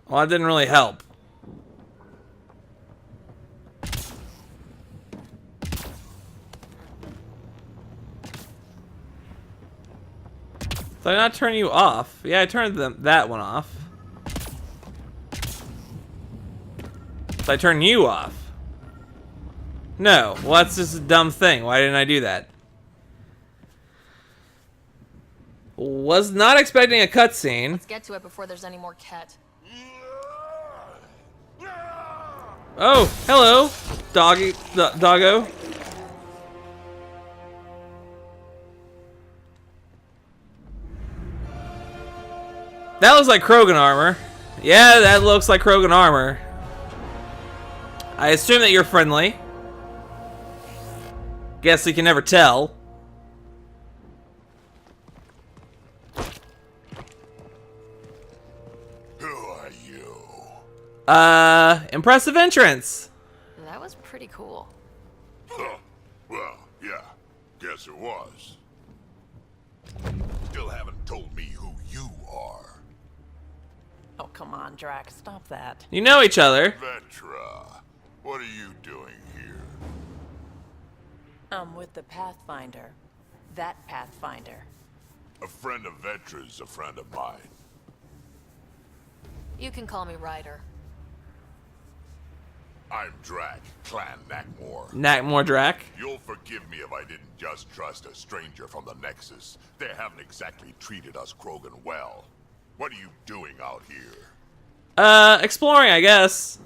Well, that didn't really help. Did I not turn you off? Yeah, I turned that one off. Did I turn you off? No. Well, that's just a dumb thing. Why didn't I do that? Was not expecting a cutscene. Let's get to it before there's any more Ket. Oh, hello, doggy, doggo. That looks like Krogan armor. Yeah, that looks like Krogan armor. I assume that you're friendly. Guess you can never tell. Who are you? Impressive entrance. That was pretty cool. Huh. Well, yeah. Guess it was. Still haven't told me who you are. Oh, come on, Drak. Stop that. You know each other. Vetra, what are you doing here? I'm with the Pathfinder. That Pathfinder. A friend of Vetra's a friend of mine. You can call me Ryder. I'm Drak, Clan Nakmor. Nakmor Drak. You'll forgive me if I didn't just trust a stranger from the Nexus. They haven't exactly treated us Krogan well. What are you doing out here? Exploring, I guess.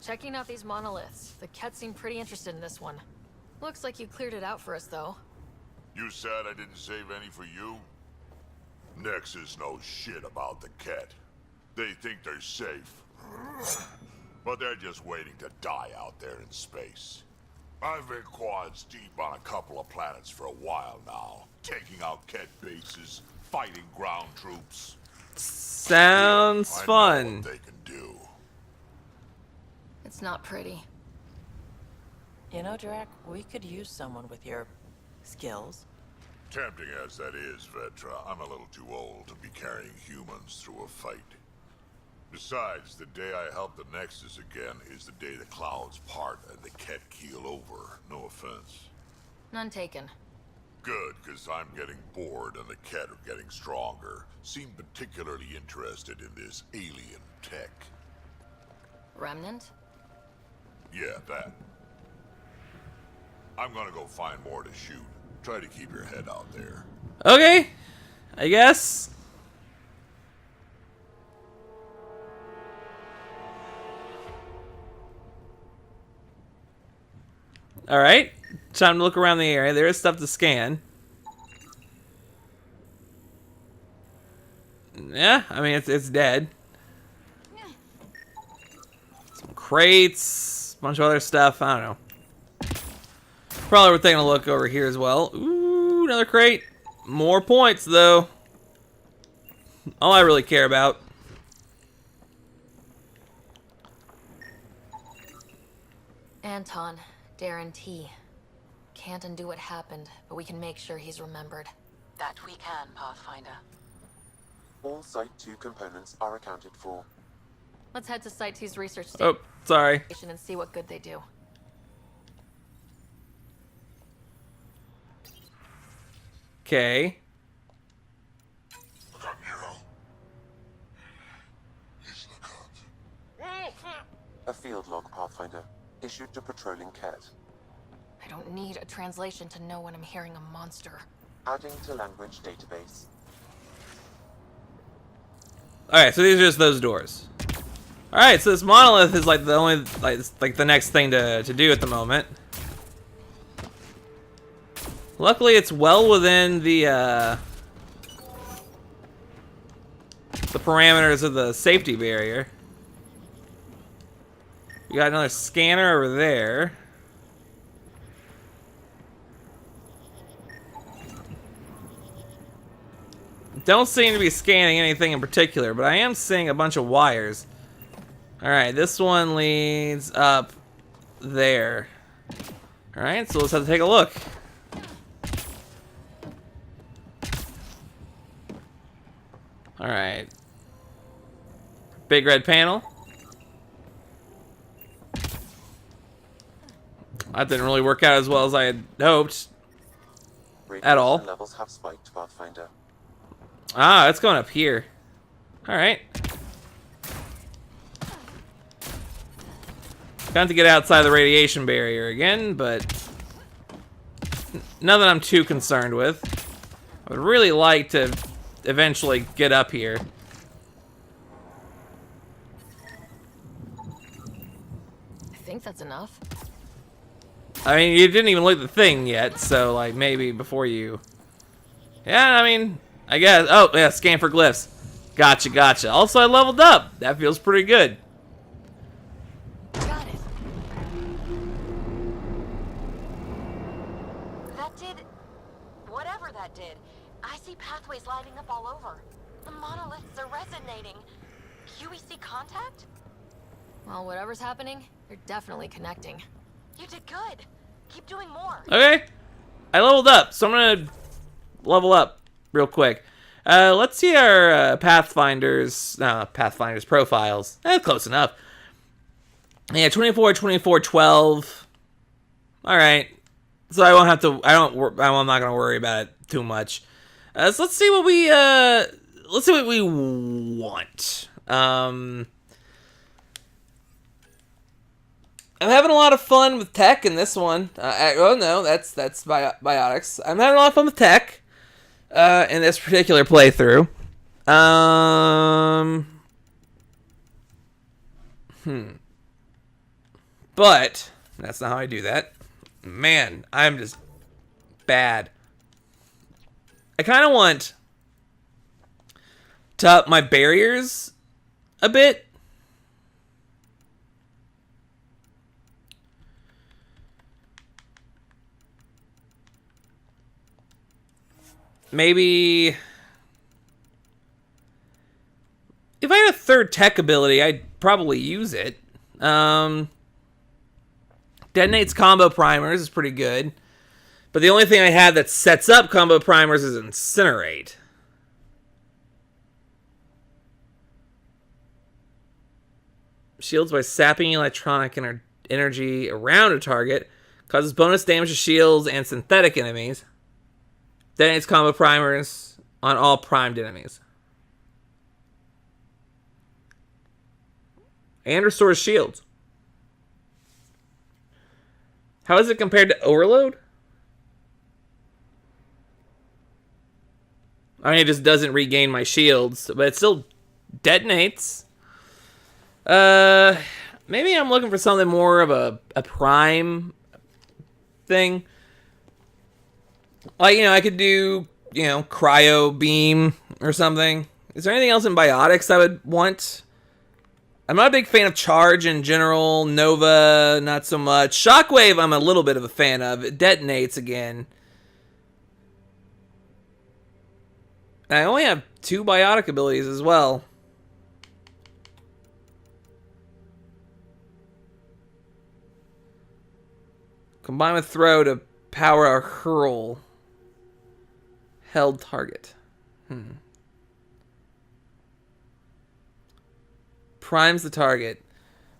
Checking out these monoliths. The Ket seem pretty interested in this one. Looks like you cleared it out for us, though. You said I didn't save any for you? Nexus knows shit about the Ket. They think they're safe. But they're just waiting to die out there in space. I've been quads deep on a couple of planets for a while now. Taking out Ket bases, fighting ground troops. Sounds I know fun. what they can do. It's not pretty. You know, Drak, we could use someone with your skills. Tempting as that is, Vetra, I'm a little too old to be carrying humans through a fight. Besides, the day I help the Nexus again is the day the clouds part and the Ket keel over. No offense. None taken. Good, because I'm getting bored and the Ket are getting stronger. Seem particularly interested in this alien tech. Remnant? Yeah, that. I'm gonna go find more to shoot. Try to keep your head out there. Okay, I guess. Alright, time to look around the area. There is stuff to scan. Yeah, I mean, it's dead. Some crates, a bunch of other stuff, I don't know. Probably we're taking a look over here as well. Ooh, another crate. More points, though. All I really care about. Anton, Darren T. Can't undo what happened, but we can make sure he's remembered. That we can, Pathfinder. All Site 2 components are accounted for. Let's head to Site 2's research Oh, sorry. station and see what good they do. Okay. Look up, Nero. He's the cut. A field log, Pathfinder, issued to patrolling Ket. I don't need a translation to know when I'm hearing a monster. Adding to language database. Alright, so these are just those doors. Alright, so this monolith is like the only, like the next thing to do at the moment. Luckily, it's well within the parameters of the safety barrier. We got another scanner over there. Don't seem to be scanning anything in particular, but I am seeing a bunch of wires. Alright, this one leads up there. Alright, so let's have to take a look. Alright. big red panel. That didn't really work out as well as I had hoped. At all. Radiation levels have spiked, Pathfinder. Ah, it's going up here. Alright. Got to get outside the radiation barrier again, but nothing I'm too concerned with. I would really like to eventually get up here. I think that's enough. I mean, you didn't even look at the thing yet, so, like, maybe before you... Yeah, I mean, I guess... Oh, yeah, scan for glyphs. Gotcha, gotcha. Also, I leveled up. That feels pretty good. Got it. That did... whatever that did. I see pathways lighting up all over. The monoliths are resonating. QEC contact? Well, whatever's happening, they're definitely connecting. You did good. Keep doing more. Okay. I leveled up, so I'm gonna level up real quick. Let's see our Pathfinder's profiles. Close enough. Yeah, 24, 24, 12. All right. So I won't have to. I'm not gonna worry about it too much. So let's see what we want. I'm having a lot of fun with tech in this one. Oh no, that's biotics. I'm having a lot of fun with tech in this particular playthrough. But that's not how I do that. Man, I'm just bad. I kind of want to up my barriers a bit. Maybe if I had a third tech ability, I'd probably use it. Detonates combo primers is pretty good. But the only thing I have that sets up combo primers is Incinerate. Shields by sapping electronic energy around a target. Causes bonus damage to shields and synthetic enemies. Detonates combo primers on all primed enemies. And restores shields. How is it compared to Overload? I mean, it just doesn't regain my shields, but it still detonates. Maybe I'm looking for something more of a prime thing. Like, I could do, cryo beam or something. Is there anything else in biotics I would want? I'm not a big fan of charge in general. Nova, not so much. Shockwave, I'm a little bit of a fan of. It detonates again. And I only have 2 biotic abilities as well. Combine with throw to power a hurl. Held target. Primes the target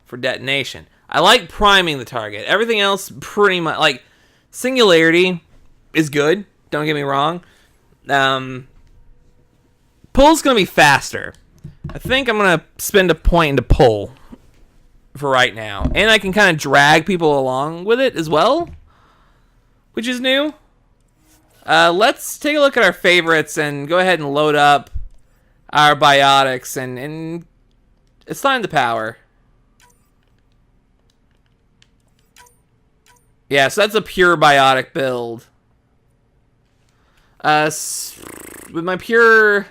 for detonation. I like priming the target. Everything else pretty much, like, Singularity is good. Don't get me wrong. Pull's going to be faster. I think I'm going to spend a point into pull for right now. And I can kind of drag people along with it as well, which is new. Let's take a look at our favorites and go ahead and load up our biotics, and it's time to power. Yeah, so that's a pure biotic build. With my pure,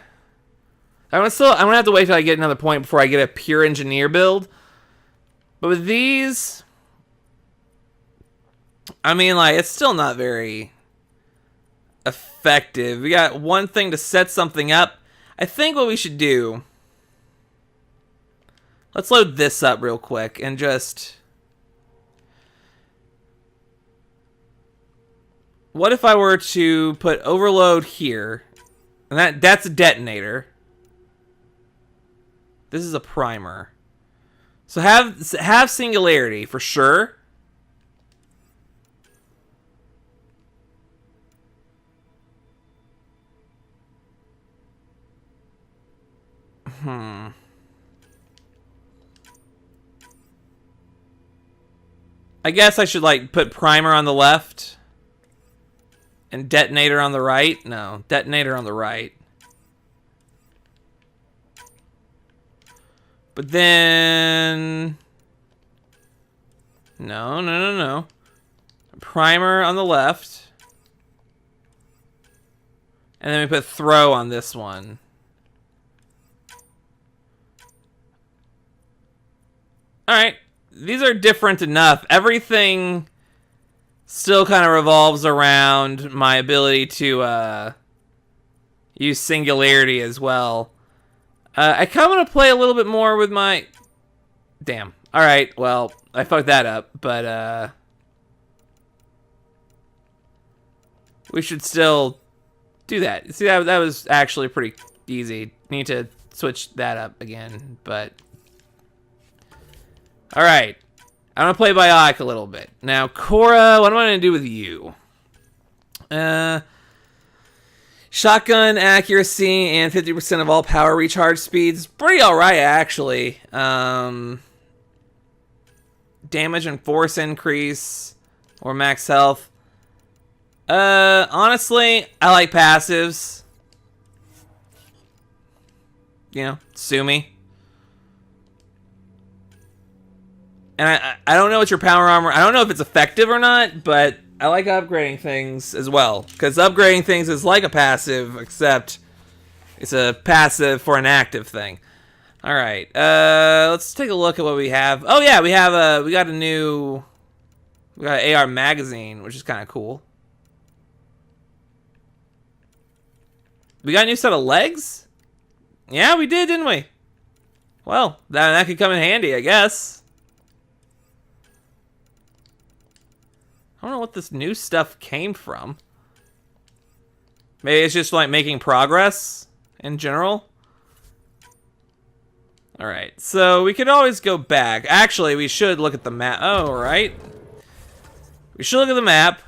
I'm gonna have to wait till I get another point before I get a pure engineer build. But with these, I mean, like, it's still not very effective. We got one thing to set something up. I think what we should do, let's load this up real quick and just, what if I were to put overload here, and that's a detonator. This is a primer. So have singularity for sure. I guess I should like put primer on the left and detonator on the right. No, detonator on the right. But then no. Primer on the left. And then we put throw on this one. Alright. These are different enough. Everything still kind of revolves around my ability to use singularity as well. I kind of want to play a little bit more with my... Damn. Alright, well, I fucked that up, but we should still do that. See, that was actually pretty easy. Need to switch that up again, but... Alright. I'm going to play Biotic a little bit. Now, Cora, what am I going to do with you? Shotgun accuracy and 50% of all power recharge speeds. Pretty alright, actually. Damage and force increase. Or max health. Honestly, I like passives. You know, sue me. And I don't know what your power armor... I don't know if it's effective or not, but I like upgrading things as well. Because upgrading things is like a passive, except it's a passive for an active thing. Alright, let's take a look at what we have. Oh yeah, we got an AR magazine, which is kind of cool. We got a new set of legs? Yeah, we did, didn't we? Well, that could come in handy, I guess. I don't know what this new stuff came from. Maybe it's just like making progress in general. Alright, so we could always go back. Actually, we should look at the map. Oh, right. We should look at the map.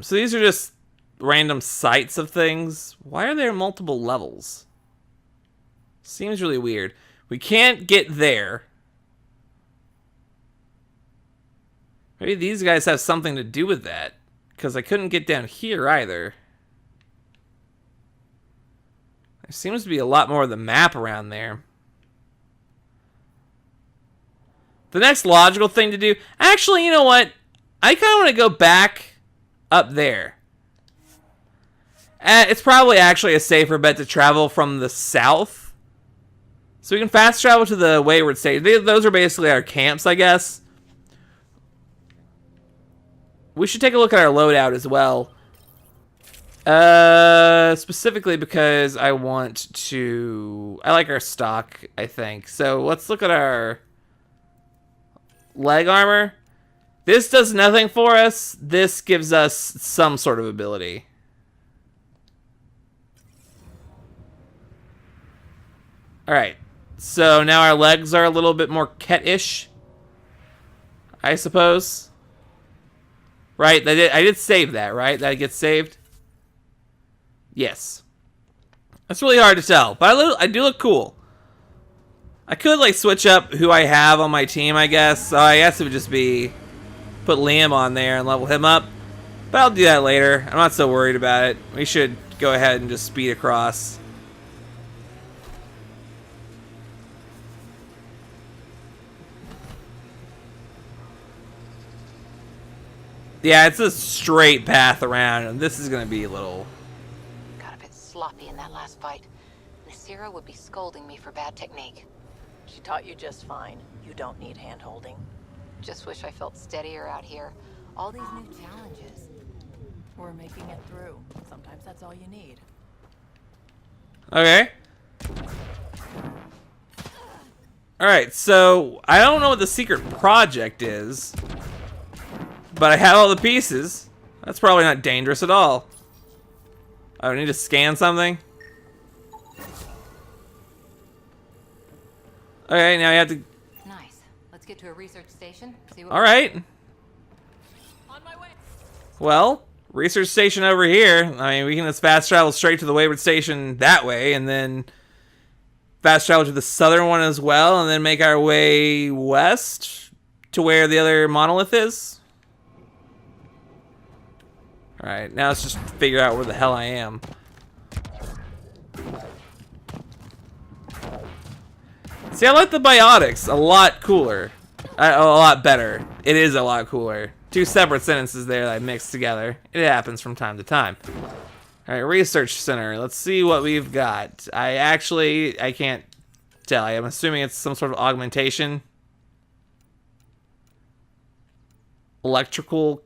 So these are just random sites of things. Why are there multiple levels? Seems really weird. We can't get there. Maybe these guys have something to do with that. Because I couldn't get down here either. There seems to be a lot more of the map around there. The next logical thing to do... Actually, you know what? I kind of want to go back up there. It's probably actually a safer bet to travel from the south. So we can fast travel to the Wayward Stage. Those are basically our camps, I guess. We should take a look at our loadout as well. Specifically because I want to... I like our stock, I think. So let's look at our leg armor. This does nothing for us. This gives us some sort of ability. Alright. So now our legs are a little bit more Ket-ish, I suppose. Right, I did save that, right? That gets saved? Yes. That's really hard to tell, but I do look cool. I could, like, switch up who I have on my team, I guess. So I guess it would just be put Liam on there and level him up. But I'll do that later. I'm not so worried about it. We should go ahead and just speed across. Yeah, it's a straight path around, and this is going to be a little... Got a bit sloppy in that last fight. Nasira would be scolding me for bad technique. She taught you just fine. You don't need hand-holding. Just wish I felt steadier out here. All these new challenges. We're making it through. Sometimes that's all you need. Okay. Alright, so I don't know what the secret project is, but I have all the pieces. That's probably not dangerous at all. I need to scan something. Okay, now you have to... Nice. Let's get to a research station. See what Alright. On my way. Well, research station over here. I mean, we can just fast travel straight to the Wayward Station that way, and then fast travel to the southern one as well, and then make our way west to where the other monolith is. Alright, now let's just figure out where the hell I am. See, I like the biotics a lot cooler. A lot better. It is a lot cooler. Two separate sentences there that I mixed together. It happens from time to time. Alright, research center. Let's see what we've got. I can't tell. I'm assuming it's some sort of augmentation. Electrical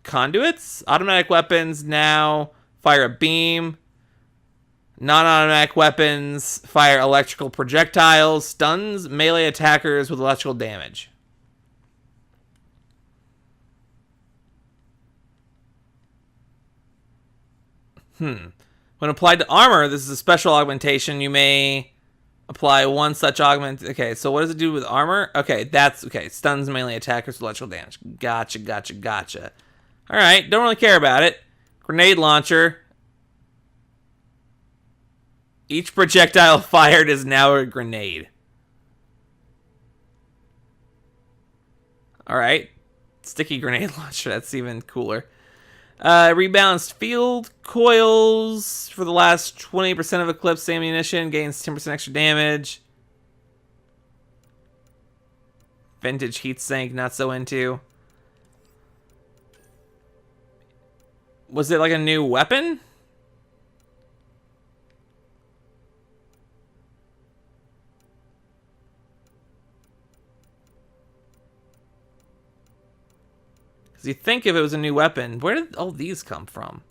conduits? Automatic weapons now fire a beam. Non-automatic weapons fire electrical projectiles. Stuns melee attackers with electrical damage. When applied to armor, this is a special augmentation. You may apply one such augment. Okay, so what does it do with armor? Okay, that's... Okay, stuns melee attackers with electrical damage. Gotcha. Alright, don't really care about it. Grenade launcher. Each projectile fired is now a grenade. Alright. Sticky grenade launcher, that's even cooler. Rebalanced field coils for the last 20% of Eclipse ammunition. Gains 10% extra damage. Vintage heatsink, not so into. Was it like a new weapon? Because you think if it was a new weapon, where did all these come from?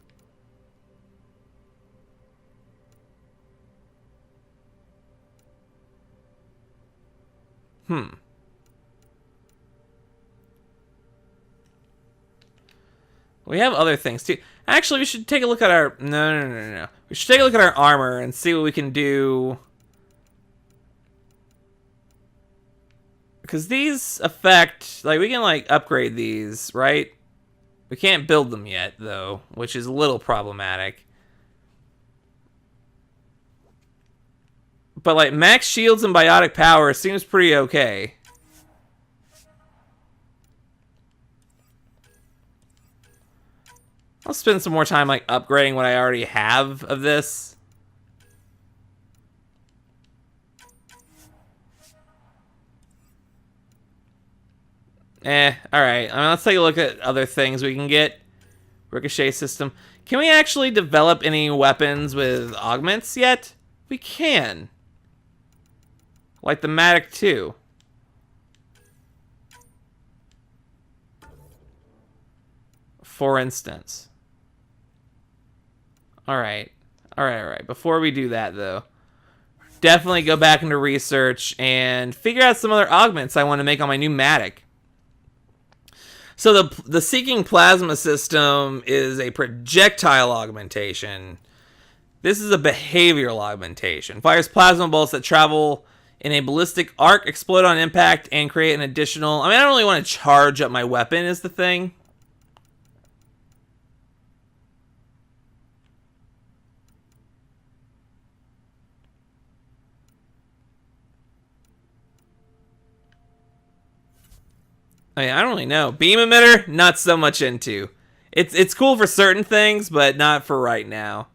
We have other things too. Actually, we should take a look at our... No. We should take a look at our armor and see what we can do. Because these affect... Like, we can, like, upgrade these, right? We can't build them yet, though, which is a little problematic. But, like, max shields and biotic power seems pretty okay. I'll spend some more time, like, upgrading what I already have of this. Alright. I mean, let's take a look at other things we can get. Ricochet system. Can we actually develop any weapons with augments yet? We can. Like the Matic 2. For instance. Alright. Before we do that, though, definitely go back into research and figure out some other augments I want to make on my new Matic. So the Seeking Plasma system is a projectile augmentation. This is a behavioral augmentation. Fires plasma bolts that travel in a ballistic arc, explode on impact, and create an additional... I mean, I don't really want to charge up my weapon is the thing. I mean, I don't really know. Beam emitter, not so much into. It's cool for certain things, but not for right now.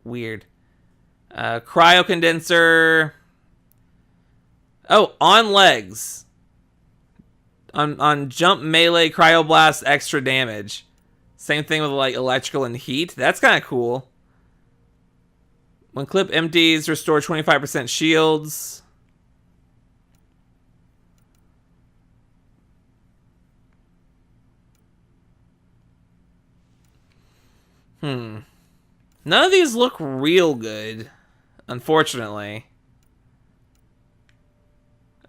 Weird. Cryo condenser. Oh, on legs. On jump melee cryoblast extra damage. Same thing with like electrical and heat. That's kind of cool. When clip empties, restore 25% shields. None of these look real good, unfortunately.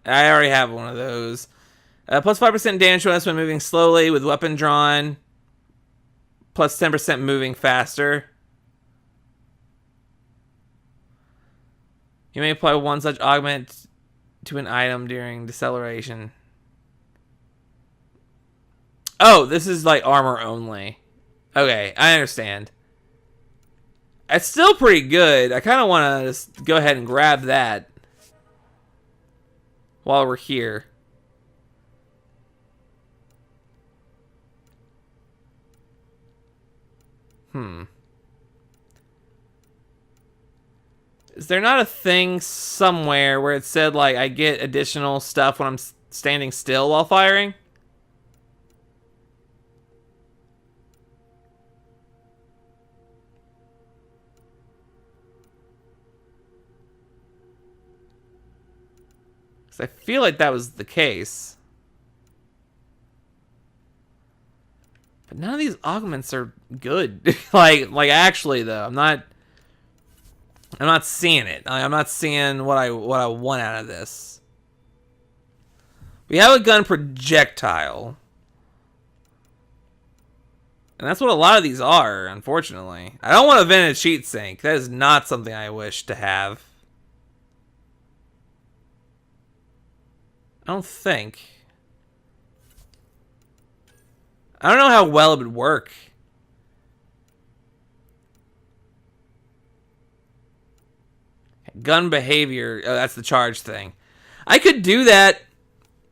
I already have one of those. Plus 5% damage bonus when moving slowly with weapon drawn. Plus 10% moving faster. You may apply one such augment to an item during deceleration. Oh, this is like armor only. Okay, I understand. It's still pretty good. I kind of want to just go ahead and grab that while we're here. Is there not a thing somewhere where it said, like, I get additional stuff when I'm standing still while firing? Because I feel like that was the case. But none of these augments are good. like actually though, I'm not seeing it. I'm not seeing what I want out of this. We have a gun projectile. And that's what a lot of these are, unfortunately. I don't want a vented sheet sink. That is not something I wish to have. I don't think. I don't know how well it would work. Gun behavior. Oh, that's the charge thing. I could do that,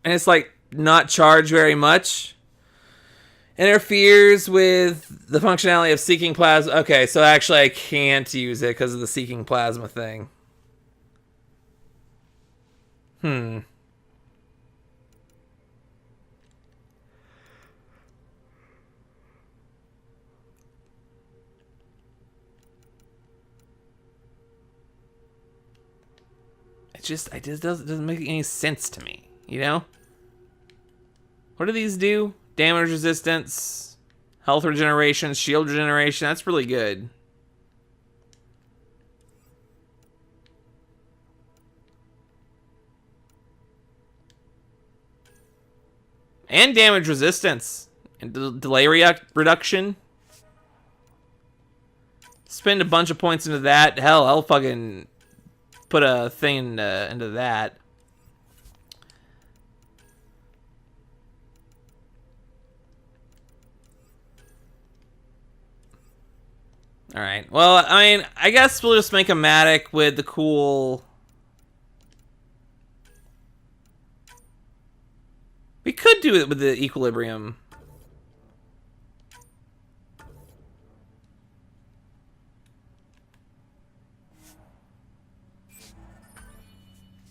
and it's like not charge very much. Interferes with the functionality of seeking plasma. Okay, so actually I can't use it because of the seeking plasma thing. It just doesn't make any sense to me, you know? What do these do? Damage resistance, health regeneration, shield regeneration. That's really good. And damage resistance. And delay reduction. Spend a bunch of points into that. Hell, I'll fucking put a thing into that. Alright, well, I mean, I guess we'll just make a Matic with the cool... We could do it with the equilibrium.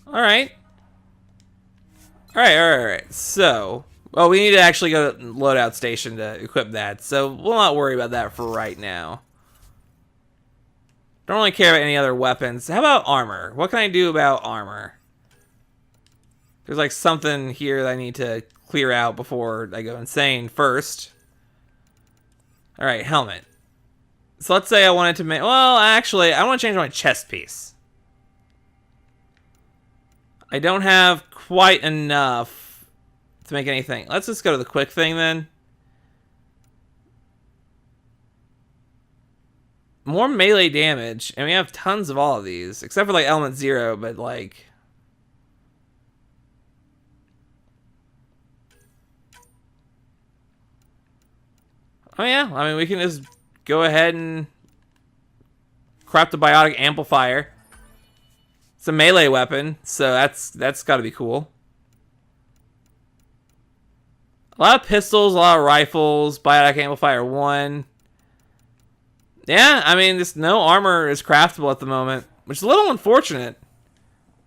Alright. Alright. So, well, we need to actually go to loadout station to equip that, so we'll not worry about that for right now. Don't really care about any other weapons. How about armor? What can I do about armor? There's like something here that I need to clear out before I go insane first. Alright, helmet. So let's say I wanted to make... Well, actually, I want to change my chest piece. I don't have quite enough to make anything. Let's just go to the quick thing then. More melee damage, and we have tons of all of these, except for like element 0, but like... Oh yeah, I mean we can just go ahead and crop the biotic amplifier. It's a melee weapon, so that's got to be cool. A lot of pistols, a lot of rifles, biotic amplifier 1. Yeah, I mean, no armor is craftable at the moment, which is a little unfortunate.